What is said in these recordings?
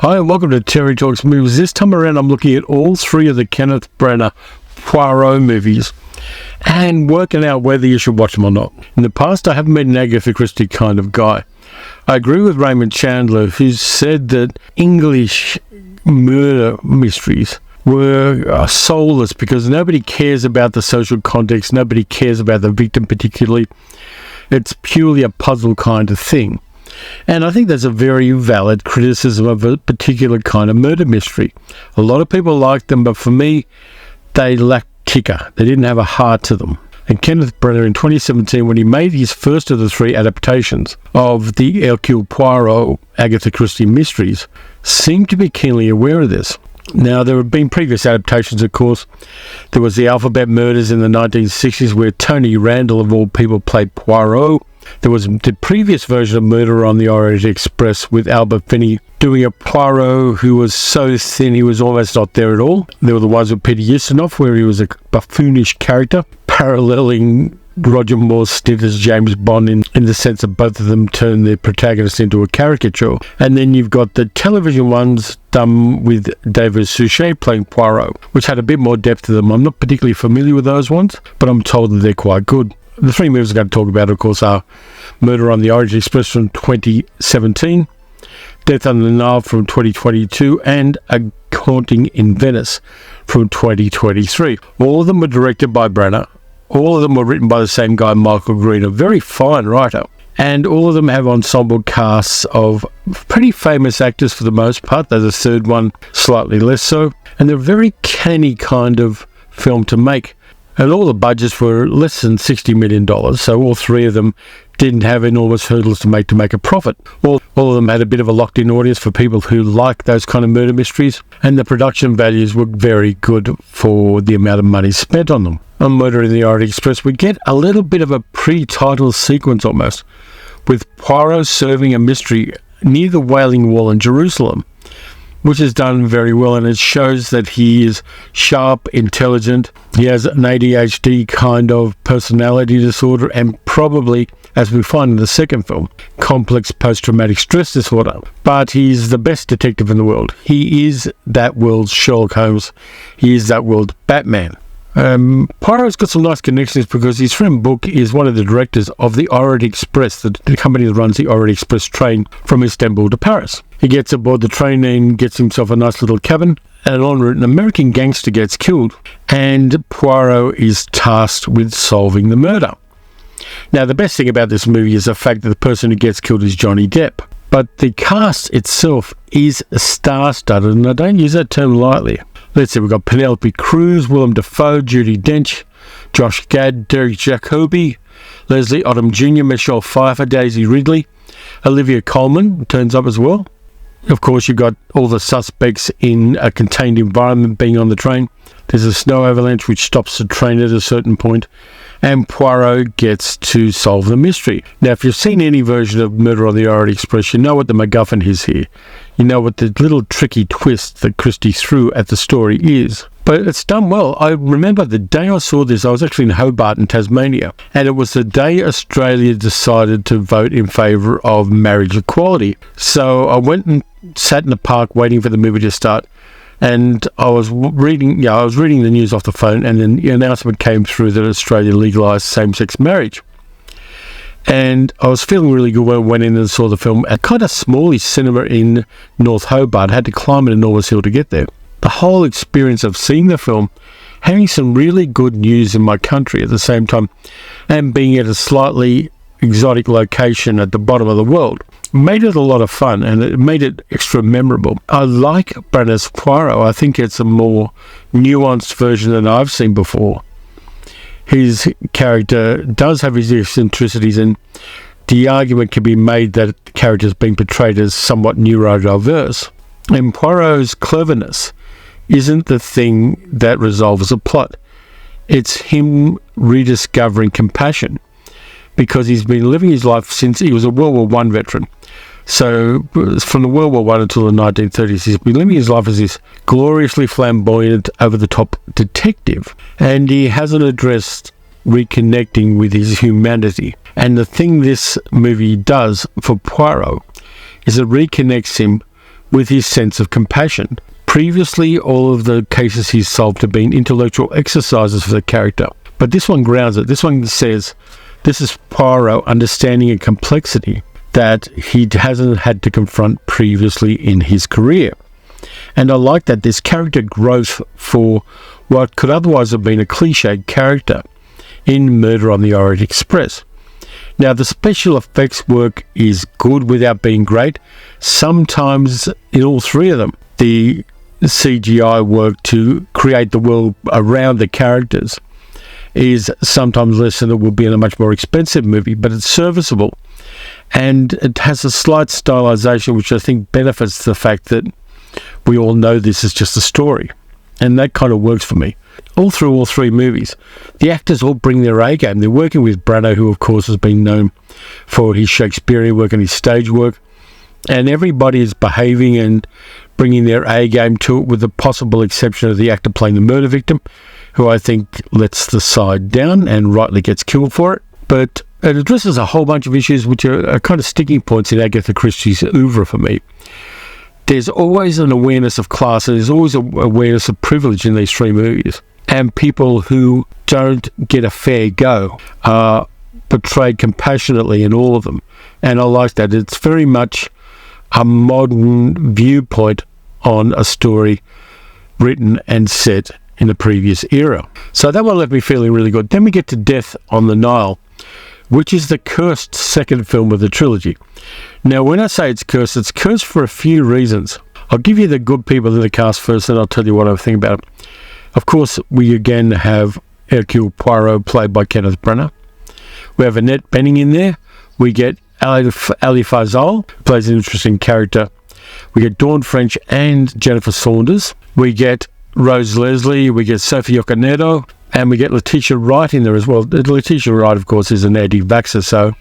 Hi and welcome to Terry Talks Movies. This time around I'm looking at all three of the Kenneth Branagh Poirot movies and working out whether you should watch them or not. In the past I haven't been an Agatha Christie kind of guy. I agree with Raymond Chandler, who said that English murder mysteries were soulless because nobody cares about the social context, nobody cares about the victim particularly. It's purely a puzzle kind of thing. And I think that's a very valid criticism of a particular kind of murder mystery. A lot of people like them, but for me, they lacked kicker. They didn't have a heart to them. And Kenneth Branagh in 2017, when he made his first of the three adaptations of the Hercule Poirot Agatha Christie mysteries, seemed to be keenly aware of this. Now, there have been previous adaptations, of course. There was the Alphabet Murders in the 1960s, where Tony Randall, of all people, played Poirot. There was the previous version of Murder on the Orient Express with Albert Finney doing a Poirot who was so thin he was almost not there at all. There were the ones with Peter Ustinov, where he was a buffoonish character, paralleling Roger Moore's stint as James Bond in the sense that both of them turned their protagonist into a caricature. And then you've got the television ones done with David Suchet playing Poirot, which had a bit more depth to them. I'm not particularly familiar with those ones, but I'm told that they're quite good. The three movies I'm going to talk about, of course, are Murder on the Orient Express from 2017, Death on the Nile from 2022, and A Haunting in Venice from 2023. All of them were directed by Branagh. All of them were written by the same guy, Michael Green, a very fine writer. And all of them have ensemble casts of pretty famous actors for the most part, though the third one slightly less so. And they're a very canny kind of film to make. And all the budgets were less than $60 million, so all three of them didn't have enormous hurdles to make a profit. All of them had a bit of a locked-in audience for people who like those kind of murder mysteries, and the production values were very good for the amount of money spent on them. On Murder in the Orient Express, we get a little bit of a pre-title sequence almost, with Poirot serving a mystery near the Wailing Wall in Jerusalem, which is done very well, and it shows that he is sharp, intelligent. He has an ADHD kind of personality disorder, and probably, as we find in the second film, complex post-traumatic stress disorder. But he's the best detective in the world. He is that world's Sherlock Holmes. He is that world's Batman. Poirot's got some nice connections because his friend Book is one of the directors of the Orient Express, the company that runs the Orient Express train from Istanbul to Paris. He gets aboard the train and gets himself a nice little cabin, and en route an American gangster gets killed, and Poirot is tasked with solving the murder. Now, the best thing about this movie is the fact that the person who gets killed is Johnny Depp. But the cast itself is star-studded, and I don't use that term lightly. Let's see, we've got Penelope Cruz, Willem Dafoe, Judi Dench, Josh Gad, Derek Jacobi, Leslie Odom Jr., Michelle Pfeiffer, Daisy Ridley, Olivia Colman turns up as well. Of course, you've got all the suspects in a contained environment being on the train. There's a snow avalanche which stops the train at a certain point, and Poirot gets to solve the mystery. Now, if you've seen any version of Murder on the Orient Express, you know what the MacGuffin is here. You know what the little tricky twist that Christie threw at the story is. But it's done well. I remember the day I saw this, I was actually in Hobart in Tasmania, and it was the day Australia decided to vote in favour of marriage equality. So I went and sat in the park waiting for the movie to start, and I was reading the news off the phone, and then the announcement came through that Australia legalised same-sex marriage. And I was feeling really good when I went in and saw the film at kind of smally cinema in North Hobart. I had to climb an enormous hill to get there. The whole experience of seeing the film, having some really good news in my country at the same time, and being at a slightly exotic location at the bottom of the world, made it a lot of fun, and it made it extra memorable. I like Branagh's Poirot. I think it's a more nuanced version than I've seen before. His character does have his eccentricities, and the argument can be made that the character is being portrayed as somewhat neurodiverse. And Poirot's cleverness isn't the thing that resolves a plot. It's him rediscovering compassion, because he's been living his life since he was a World War I veteran. So from the World War I until the 1930s, he's been living his life as this gloriously flamboyant, over-the-top detective, and he hasn't addressed reconnecting with his humanity. And the thing this movie does for Poirot is it reconnects him with his sense of compassion. Previously, all of the cases he's solved have been intellectual exercises for the character, but this one grounds it. This one says this is Poirot understanding a complexity that he hasn't had to confront previously in his career. And I like that this character growth for what could otherwise have been a cliched character in Murder on the Orient Express. Now, the special effects work is good without being great. Sometimes in all three of them, the CGI work to create the world around the characters is sometimes less than it would be in a much more expensive movie, but it's serviceable. And it has a slight stylization which I think benefits the fact that we all know this is just a story. And that kind of works for me. All through all three movies, the actors all bring their A game. They're working with Branagh, who of course has been known for his Shakespearean work and his stage work. And everybody is behaving and bringing their A game to it, with the possible exception of the actor playing the murder victim, who I think lets the side down and rightly gets killed for it. But it addresses a whole bunch of issues which are kind of sticking points in Agatha Christie's oeuvre for me. There's always an awareness of class, and there's always an awareness of privilege in these three movies. And people who don't get a fair go are portrayed compassionately in all of them. And I like that. It's very much a modern viewpoint on a story written and set in the previous era. So that one left me feeling really good. Then we get to Death on the Nile, which is the cursed second film of the trilogy. Now, when I say it's cursed for a few reasons. I'll give you the good people in the cast first, and I'll tell you what I think about it. Of course, we again have Hercule Poirot, played by Kenneth Branagh. We have Annette Bening in there. We get Ali Fazal, who plays an interesting character. We get Dawn French and Jennifer Saunders. We get Rose Leslie. We get Sophie Okonedo. And we get Letitia Wright in there as well. Letitia Wright, of course, is an anti-vaxxer, so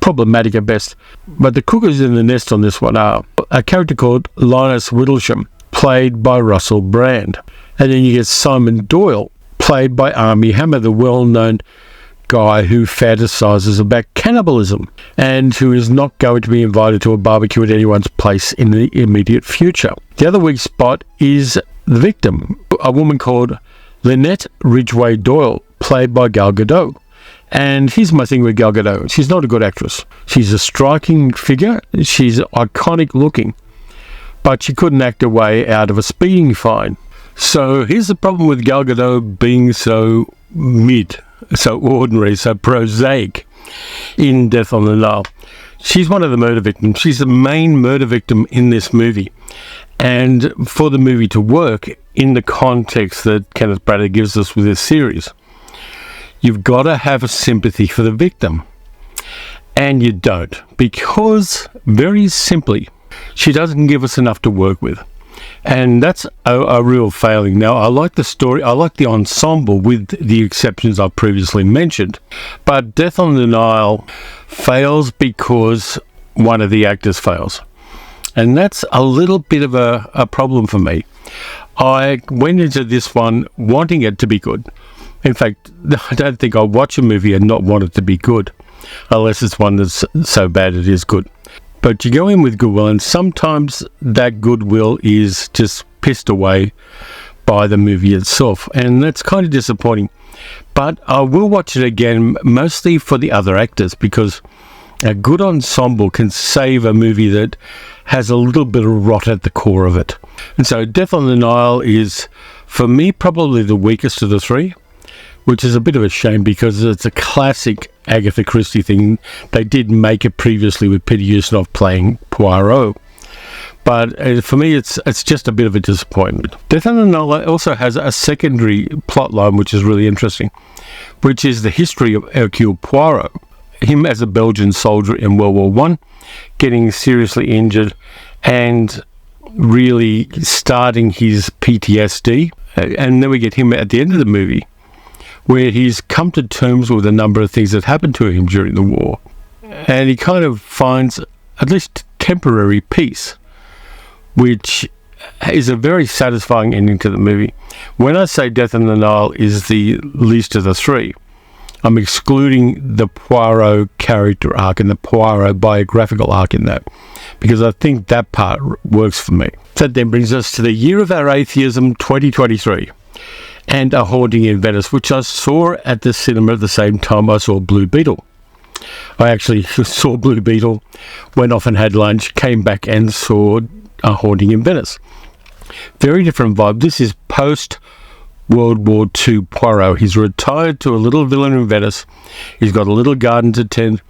problematic at best. But the cookers in the nest on this one are a character called Linus Whittlesham, played by Russell Brand. And then you get Simon Doyle, played by Armie Hammer, the well-known guy who fantasizes about cannibalism and who is not going to be invited to a barbecue at anyone's place in the immediate future. The other weak spot is the victim, a woman called Lynette Ridgway Doyle, played by Gal Gadot. And here's my thing with Gal Gadot. She's not a good actress. She's a striking figure. She's iconic looking. But she couldn't act her way out of a speeding fine. So here's the problem with Gal Gadot being so mid, so ordinary, so prosaic in Death on the Nile. She's one of the murder victims. She's the main murder victim in this movie. And for the movie to work in the context that Kenneth Branagh gives us with this series, you've got to have a sympathy for the victim. And you don't, because very simply, she doesn't give us enough to work with. And that's a real failing. Now, I like the story, I like the ensemble with the exceptions I've previously mentioned. But Death on the Nile fails because one of the actors fails. And that's a little bit of a problem for me. I went into this one wanting it to be good. In fact, I don't think I'll watch a movie and not want it to be good, unless it's one that's so bad it is good. But you go in with goodwill, and sometimes that goodwill is just pissed away by the movie itself, and that's kind of disappointing. But I will watch it again, mostly for the other actors, because a good ensemble can save a movie that has a little bit of rot at the core of it. And so Death on the Nile is, for me, probably the weakest of the three, which is a bit of a shame because it's a classic Agatha Christie thing. They did make it previously with Peter Ustinov playing Poirot. But for me, it's just a bit of a disappointment. Death on the Nile also has a secondary plot line, which is really interesting, which is the history of Hercule Poirot. Him as a Belgian soldier in World War I, getting seriously injured and really starting his PTSD. And then we get him at the end of the movie, where he's come to terms with a number of things that happened to him during the war. And he kind of finds at least temporary peace, which is a very satisfying ending to the movie. When I say Death on the Nile is the least of the three, I'm excluding the Poirot character arc and the Poirot biographical arc in that, because I think that part works for me. That then brings us to the year of our atheism, 2023, and A Haunting in Venice, which I saw at the cinema at the same time I saw Blue Beetle. I actually saw Blue Beetle, went off and had lunch, came back and saw A Haunting in Venice. Very different vibe. This is post-World War II Poirot. He's retired to a little villa in Venice. He's got a little garden to tend.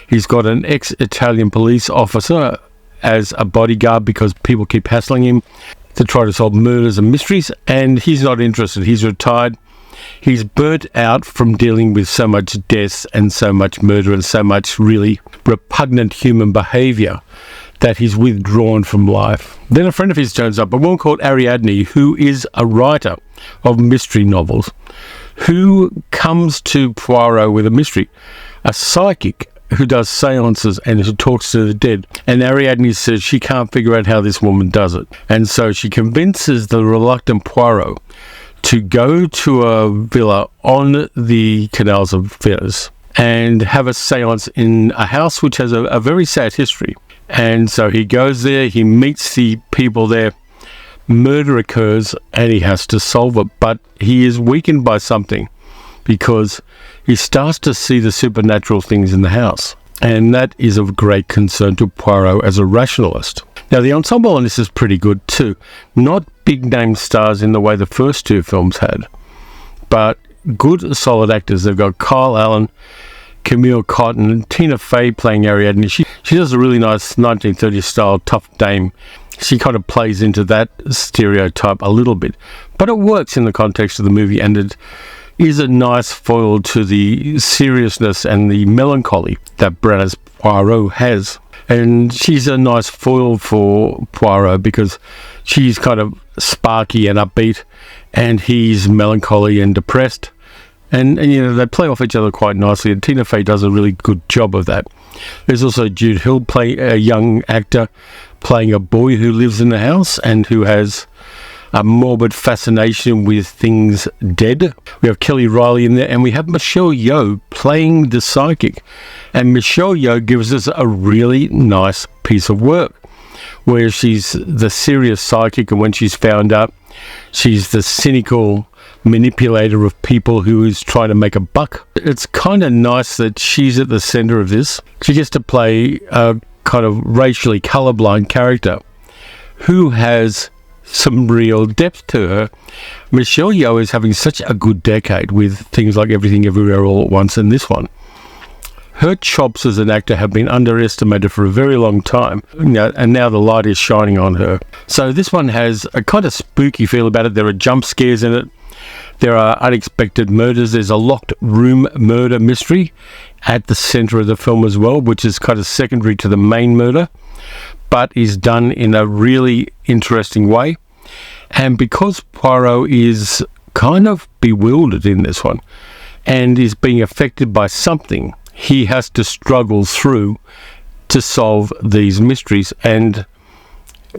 He's got an ex-Italian police officer as a bodyguard because people keep hassling him to try to solve murders and mysteries, and he's not interested. He's retired. He's burnt out from dealing with so much death and so much murder and so much really repugnant human behaviour that he's withdrawn from life. Then a friend of his turns up, a woman called Ariadne, who is a writer of mystery novels, who comes to Poirot with a mystery, a psychic who does seances and who talks to the dead. And Ariadne says she can't figure out how this woman does it. And so she convinces the reluctant Poirot to go to a villa on the canals of Venice and have a seance in a house which has a very sad history. And so he goes there, he meets the people there, murder occurs, and he has to solve it. But he is weakened by something because he starts to see the supernatural things in the house. And that is of great concern to Poirot as a rationalist. Now, the ensemble on this is pretty good too. Not big-name stars in the way the first two films had, but good, solid actors. They've got Kyle Allen, Camille Cotton, and Tina Fey playing Ariadne. She does a really nice 1930s style tough dame. She kind of plays into that stereotype a little bit, but it works in the context of the movie, and it is a nice foil to the seriousness and the melancholy that Branagh's Poirot has. And she's a nice foil for Poirot because she's kind of sparky and upbeat, and he's melancholy and depressed. And you know, they play off each other quite nicely, and Tina Fey does a really good job of that. There's also Jude Hill, a young actor, playing a boy who lives in the house and who has a morbid fascination with things dead. We have Kelly Riley in there, and we have Michelle Yeoh playing the psychic. And Michelle Yeoh gives us a really nice piece of work where she's the serious psychic, and when she's found out, she's the cynical manipulator of people who is trying to make a buck. It's kind of nice that she's at the center of this. She gets to play a kind of racially colorblind character who has some real depth to her. Michelle Yeoh is having such a good decade with things like Everything Everywhere All at Once and this one. Her chops as an actor have been underestimated for a very long time, and now the light is shining on her. So this one has a kind of spooky feel about it. There are jump scares in it. There are unexpected murders. There's a locked room murder mystery at the center of the film as well, which is kind of secondary to the main murder, but is done in a really interesting way. And because Poirot is kind of bewildered in this one and is being affected by something, he has to struggle through to solve these mysteries, and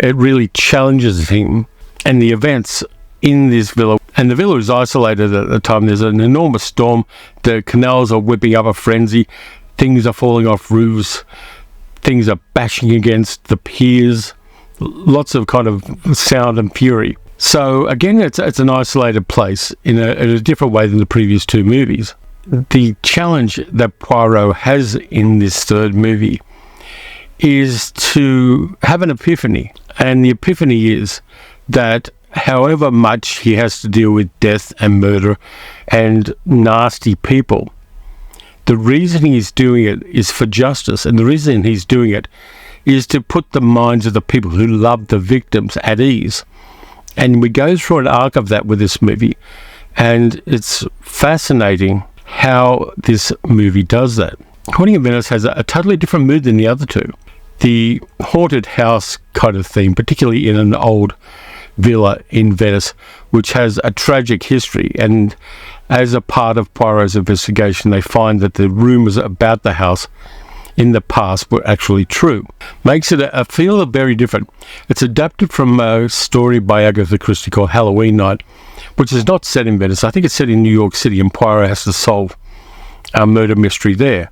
it really challenges him and the events in this villa. And the villa is isolated at the time. There's an enormous storm. The canals are whipping up a frenzy. Things are falling off roofs. Things are bashing against the piers. Lots of kind of sound and fury. So again, it's an isolated place in a different way than the previous two movies. The challenge that Poirot has in this third movie is to have an epiphany. And the epiphany is that however much he has to deal with death and murder and nasty people, the reason he's doing it is for justice, and the reason he's doing it is to put the minds of the people who love the victims at ease. And we go through an arc of that with this movie, and it's fascinating how this movie does that. Haunting in Venice has a totally different mood than the other two. The haunted house kind of theme, particularly in an old villa in Venice, which has a tragic history, and as a part of Poirot's investigation, they find that the rumours about the house in the past were actually true. Makes it a feel very different. It's adapted from a story by Agatha Christie called Halloween Night, which is not set in Venice. I think it's set in New York City, and Poirot has to solve murder mystery there.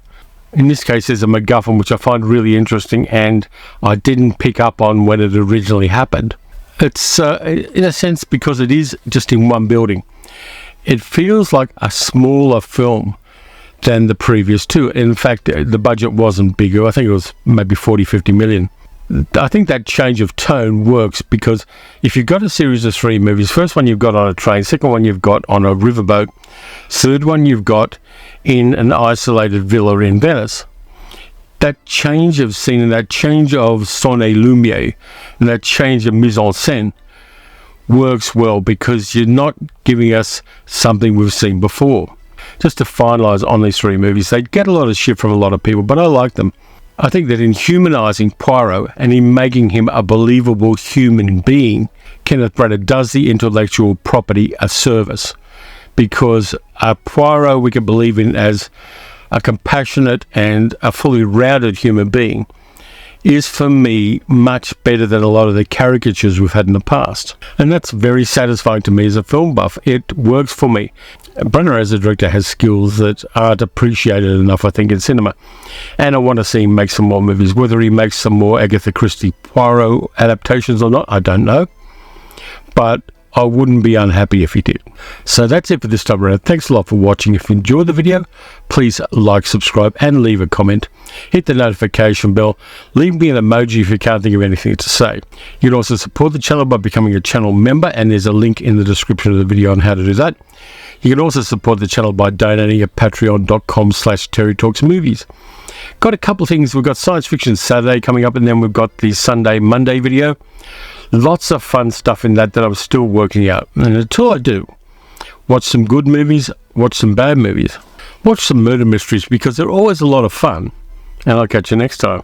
In this case, there's a MacGuffin, which I find really interesting, and I didn't pick up on when it originally happened. It's, in a sense, because it is just in one building. It feels like a smaller film than the previous two. In fact, the budget wasn't bigger. I think it was maybe 40-50 million. I think that change of tone works because if you've got a series of 3 movies, first one you've got on a train, second one you've got on a riverboat, third one you've got in an isolated villa in Venice, that change of scene and that change of son et lumiere and that change of mise en scène works well because you're not giving us something we've seen before. Just to finalise on these 3 movies, they get a lot of shit from a lot of people, but I like them. I think that in humanising Poirot and in making him a believable human being, Kenneth Branagh does the intellectual property a service, because a Poirot we can believe in as a compassionate and a fully rounded human being is, for me, much better than a lot of the caricatures we've had in the past. And that's very satisfying to me as a film buff. It works for me. Branagh as a director has skills that aren't appreciated enough, I think, in cinema. And I want to see him make some more movies. Whether he makes some more Agatha Christie Poirot adaptations or not, I don't know. But I wouldn't be unhappy if he did. So that's it for this time around. Thanks a lot for watching. If you enjoyed the video, please like, subscribe, and leave a comment. Hit the notification bell. Leave me an emoji if you can't think of anything to say. You can also support the channel by becoming a channel member, and there's a link in the description of the video on how to do that. You can also support the channel by donating at patreon.com/TerryTalksMovies. Got a couple of things. We've got Science Fiction Saturday coming up, and then we've got the Sunday Monday video. Lots of fun stuff in that I'm still working out. And until I do, watch some good movies, watch some bad movies, watch some murder mysteries, because they're always a lot of fun. And I'll catch you next time.